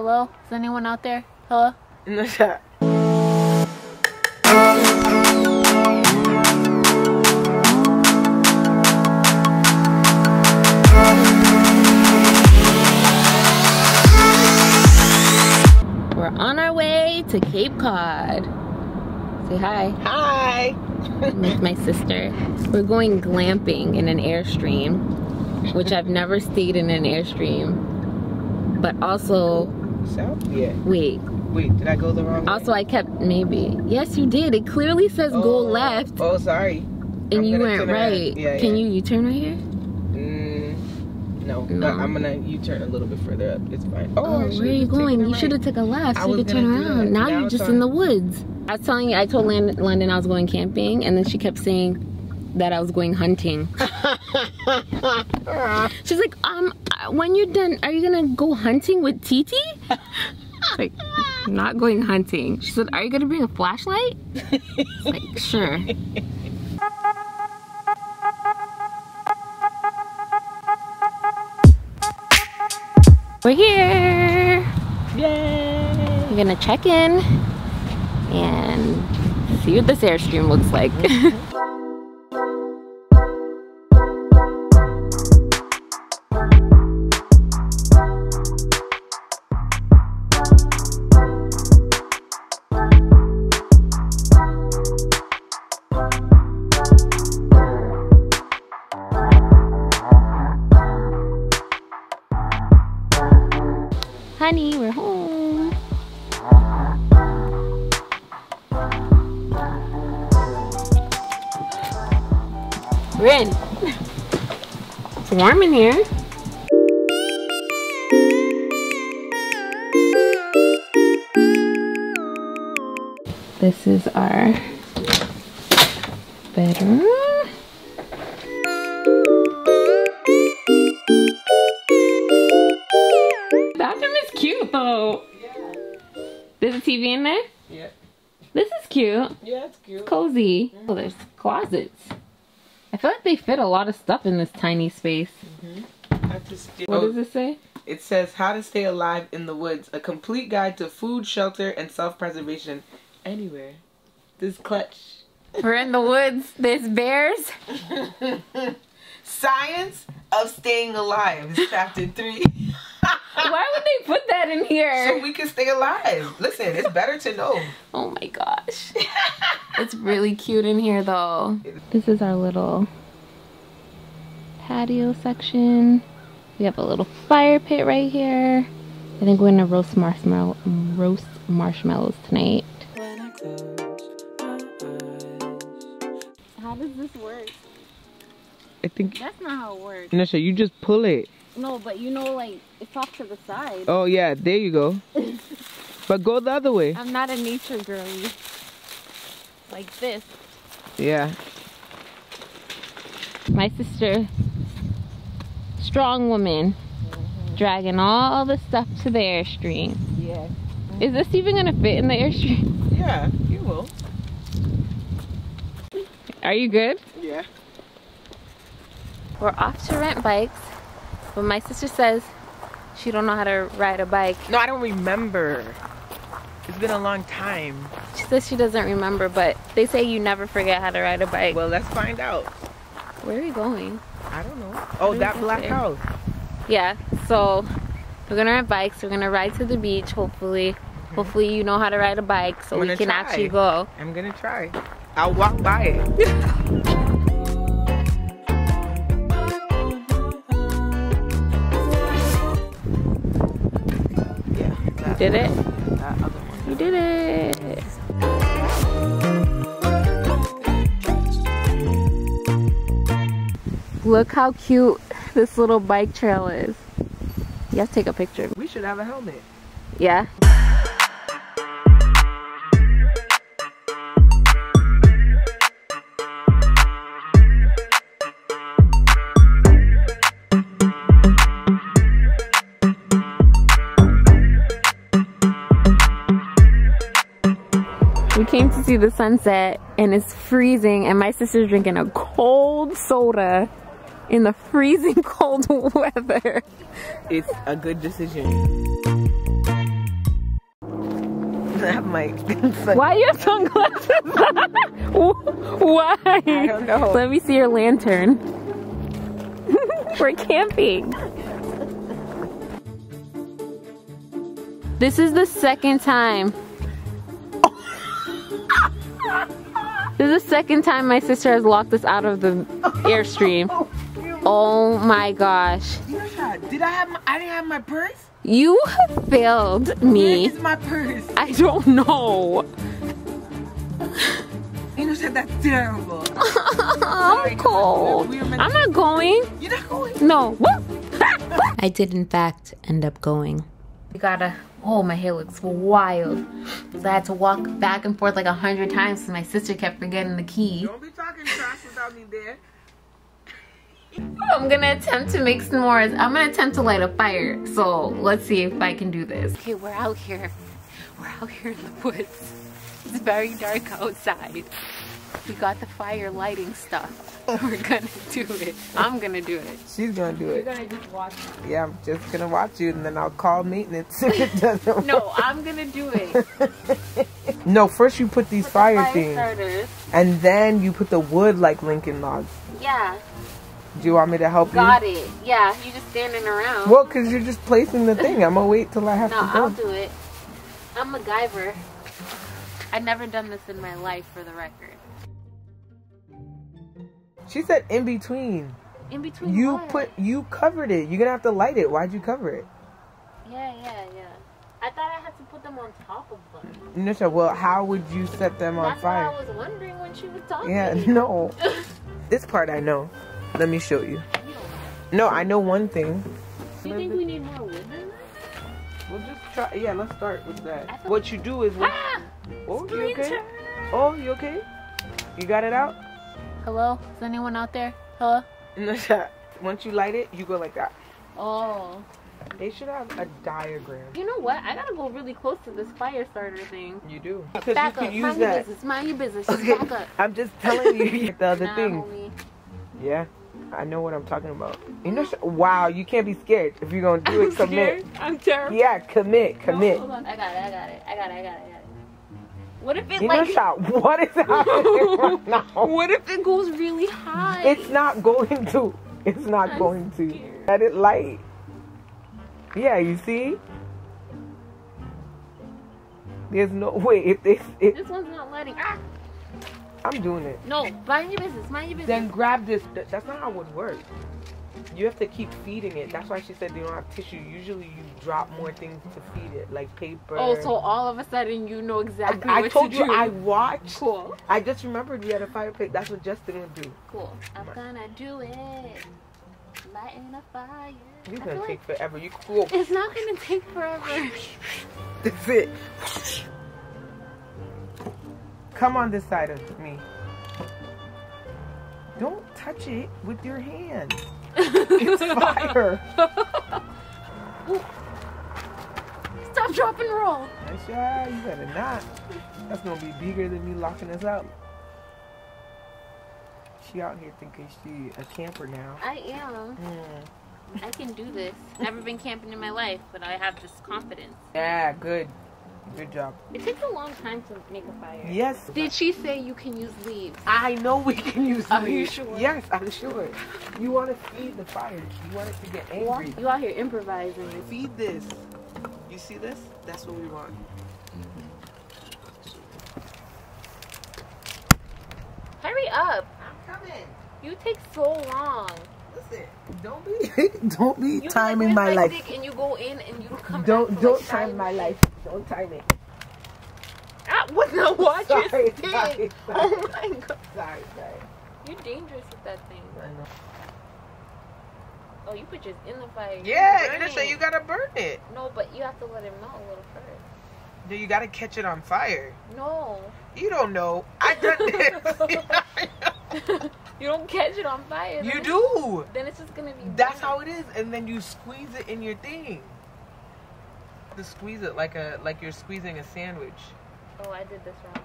Hello? Is anyone out there? Hello? In the shot. We're on our way to Cape Cod. Say hi. Hi. With my sister. We're going glamping in an Airstream, which I've never stayed in an Airstream. But also, Yeah. Wait, did I go the wrong way? also I kept, maybe. Yes, you did. It clearly says go left. Oh, sorry. And you went right. Yeah, Can you U-turn right here? No, but I'm gonna U-turn a little bit further up. It's fine. Oh, where are you going? You should have took a left so you could turn around. Now you're just in the woods. I was telling you, I told London I was going camping, and then she kept saying that I was going hunting. She's like, when you're done, are you gonna go hunting with Titi? Like, not going hunting. She said, are you gonna bring a flashlight? Like, sure. We're here! Yay! We're gonna check in and see what this Airstream looks like. Honey, we're home. We're in. It's warm in here. This is our bedroom. Bathroom is cute though. Yeah. There's a TV in there? Yeah. This is cute. Yeah, it's cute. Cozy. Oh, there's closets. I feel like they fit a lot of stuff in this tiny space. What does it say? It says, how to stay alive in the woods. A complete guide to food, shelter, and self-preservation anywhere. This clutch. We're in the woods. There's bears. Science of staying alive is chapter 3. Why would they put that in here? So we can stay alive. Listen, it's better to know. Oh my gosh. It's really cute in here though. This is our little patio section. We have a little fire pit right here. I think we're gonna roast marshmallows tonight. How does this work? I think That's not how it works. Nisha, you just pull it. No, but you know, like, it's off to the side. Oh yeah, there you go. But go the other way. I'm not a nature girly. Like this. Yeah. My sister, strong woman, dragging all the stuff to the Airstream. Yeah. Is this even gonna fit in the Airstream? Yeah, you will. Are you good? Yeah. We're off to rent bikes, but my sister says she don't know how to ride a bike. No, I don't remember. It's been a long time. She says she doesn't remember, but they say you never forget how to ride a bike. Well, let's find out. Where are we going? I don't know. Oh, that black house. Yeah, so we're gonna rent bikes. We're gonna ride to the beach, hopefully. Hopefully you know how to ride a bike so we can actually go. I'm gonna try. I'll walk by it. You did it? That other one. You did it! Look how cute this little bike trail is. You have to take a picture. We should have a helmet. Yeah? We came to see the sunset and it's freezing and my sister's drinking a cold soda in the freezing cold weather. It's a good decision. have my Why you have sunglasses on? Why? I don't know. Let me see your lantern. We're camping. This is the second time. This is the second time my sister has locked us out of the Airstream. Oh my gosh. Did I have I didn't have my purse? You failed me. Where is my purse? I don't know. That's terrible. I'm cold. I'm not going. You're not going? No. I did in fact end up going. We gotta, oh, my hair looks wild. I had to walk back and forth like 100 times because my sister kept forgetting the key. Don't be talking trash without me there. I'm gonna attempt to make s'mores. I'm gonna attempt to light a fire. So let's see if I can do this. Okay, we're out here. We're out here in the woods. It's very dark outside. We got the fire lighting stuff. We're gonna do it. I'm gonna do it. She's gonna do it. You're gonna just watch me. Yeah, I'm just gonna watch you and then I'll call maintenance if it doesn't No, work. I'm gonna do it. No, first you put these fire things. Starters. And then you put the wood like Lincoln logs. Yeah. Do you want me to help Got you? it. Yeah, you just standing around. Well, because you're just placing the thing. I'm gonna wait till I have No, to go. I'll do it. I'm MacGyver. I've never done this in my life, for the record. She said in between. In between You what? you covered it. You're gonna have to light it. Why'd you cover it? Yeah. I thought I had to put them on top of them. Nisha, well, how would you set them on That's fire? what I was wondering when she was talking. Yeah, no. This part I know. Let me show you. No, I know one thing. Do you think we need more wood than that? We'll just try. Yeah, let's start with that. What you do is. Oh, you okay? Splinter. Oh, you okay? You got it out? Hello? Is anyone out there? Hello? Nisha, once you light it, you go like that. Oh. They should have a diagram. You know what? I gotta go really close to this fire starter thing. You do. Because Back you up. can use Mind that. your business. Mind your business. Just Okay. back up. I'm just telling you the other Nah, thing. homie. Yeah, I know what I'm talking about. You know, wow, you can't be scared if you're gonna do it. Commit. I'm terrified. Yeah, commit. No, hold on. I got it. What if it You like? know, what is happening right now? What if it goes really high? It's not going to. It's not going to. Scared. Let it light. Yeah, you see? There's no way. If This one's not letting. Ah! I'm doing it. No, mind your business. Mind your business. Then grab this. That's not how it works. You have to keep feeding it. That's why she said they don't have tissue. Usually you drop more things to feed it, like paper. Oh, so all of a sudden you know exactly I what told to you do. I watched. Cool. I just remembered we had a fireplace. That's what Justin would do. Cool. I'm gonna do it. Lighting a fire. It's I gonna feel take like forever. You cool. it's not gonna take forever. That's it. Come on this side of me. Don't touch it with your hand. It's fire. Stop, drop, and roll. Aisha, you better not. That's gonna be bigger than me locking us out. She out here thinking she a camper now. I am. I can do this. Never been camping in my life, but I have this confidence. Yeah, good. Good job. It takes a long time to make a fire. Yes. Did she say you can use leaves? I know we can use Are you leaves. sure? Yes, I'm sure. You want to feed the fire. You want it to get angry. You out here improvising. Feed this. You see this? That's what we want. Hurry up. I'm coming. You take so long. Listen, don't be You timing like, my where's life. stick and you go in and you come Don't back for like time 5 my minutes. life. Don't time it. Ah, what the watch your Sorry, stick? sorry. Oh my god. Sorry. You're dangerous with that thing. I know. Oh, you put yours in the fire. Yeah, Burn Anisha, it. you gotta burn it. No, but you have to let it melt a little first. No, you gotta catch it on fire. No. You don't know. I done this. You don't catch it on fire. You then do. Then it's just gonna be. That's burnt. how it is, and then you squeeze it in your thing. To squeeze it like you're squeezing a sandwich. Oh, I did this wrong.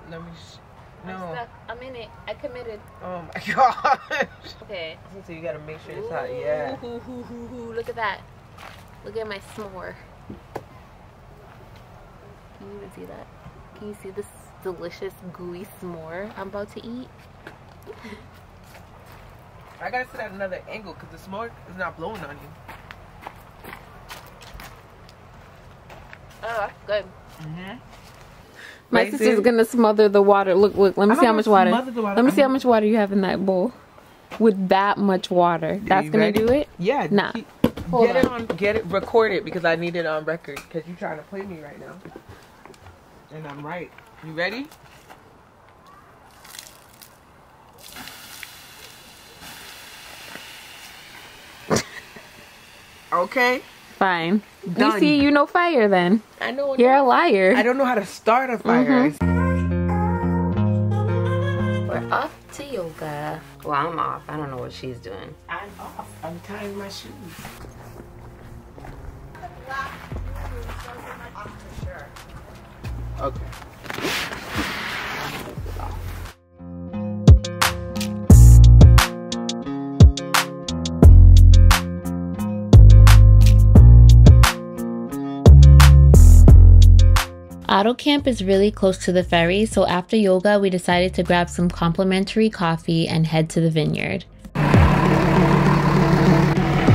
Let me. I'm No. stuck. I'm in it. I committed. Oh my gosh. Okay. So you gotta make sure it's hot. Yeah. Ooh, look at that. Look at my s'more. Can you even see that? Can you see this delicious gooey s'more I'm about to eat? I gotta sit at another angle because the smoke is not blowing on you. Oh, that's good. My sister's gonna smother the water. Look, let me see how much water. Let me see how much water you have in that bowl. With that much water, that's gonna do it. Yeah. Nah. Get it, record it because I need it on record. Because you're trying to play me right now, and I'm right. You ready? Okay. Fine. Done. You see, you know fire then. I know. You're a liar. I don't know how to start a fire. We're off to yoga. Well, I'm off. I don't know what she's doing. I'm off. I'm tying my shoes. Okay. AUTOCAMP is really close to the ferry, so after yoga we decided to grab some complimentary coffee and head to the Vineyard.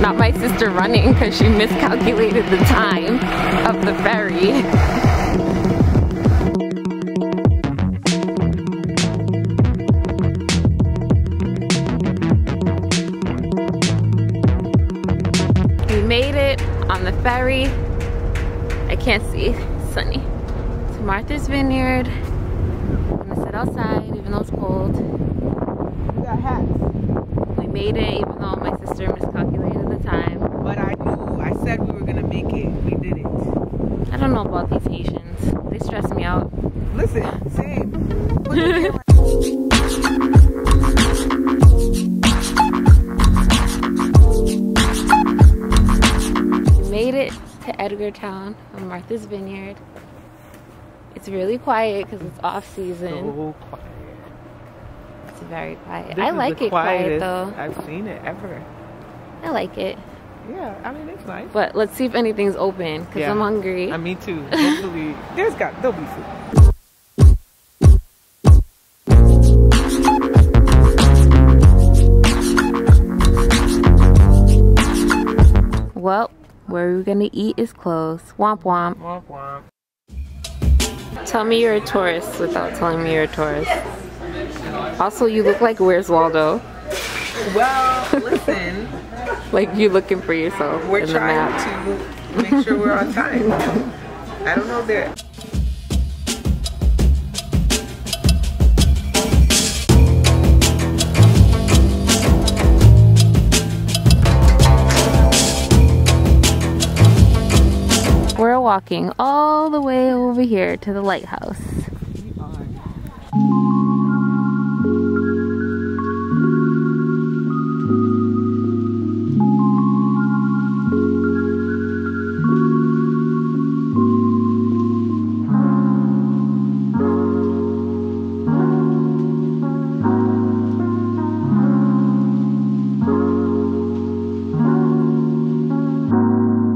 Not my sister running because she miscalculated the time of the ferry. We made it on the ferry. I can't see, it's sunny. Martha's Vineyard. I'm gonna sit outside even though it's cold. We got hats. We made it even though my sister miscalculated the time. But I knew. I said we were gonna make it. We did it. I don't know about these Haitians. They stress me out. Listen, same. We made it to Edgartown on Martha's Vineyard. It's really quiet because it's off season. So quiet. It's very quiet. This I is like the it quiet quietest though. I've seen it ever. I like it. Yeah, I mean it's nice. But let's see if anything's open because I'm hungry. Me too. Hopefully, there'll be food. Well, where we're gonna eat is closed. Womp womp. Womp womp. Tell me you're a tourist without telling me you're a tourist. Also, you look like Where's Waldo? Well, listen. Like you looking for yourself We're in the trying map. to make sure we're on time. I don't know there. We're walking all the way over here to the lighthouse.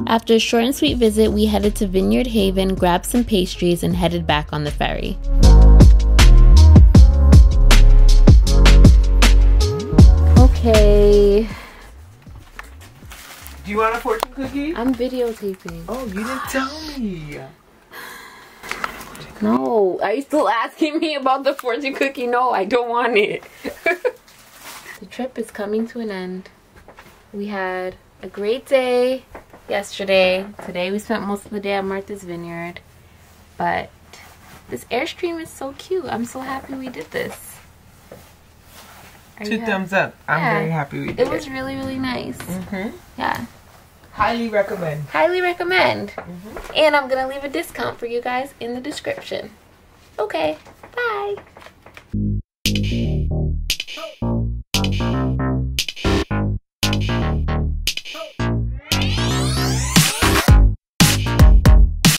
After a short and sweet visit, we headed to Vineyard Haven, grabbed some pastries, and headed back on the ferry. Okay. Do you want a fortune cookie? I'm videotaping. Oh, you didn't tell me. No, are you still asking me about the fortune cookie? No, I don't want it. The trip is coming to an end. We had a great day yesterday. Today we spent most of the day at Martha's Vineyard. But this Airstream is so cute. I'm so happy we did this. Two thumbs up. I'm very happy we did it. It was really, really nice. Yeah. Highly recommend. Highly recommend. And I'm going to leave a discount for you guys in the description. Okay.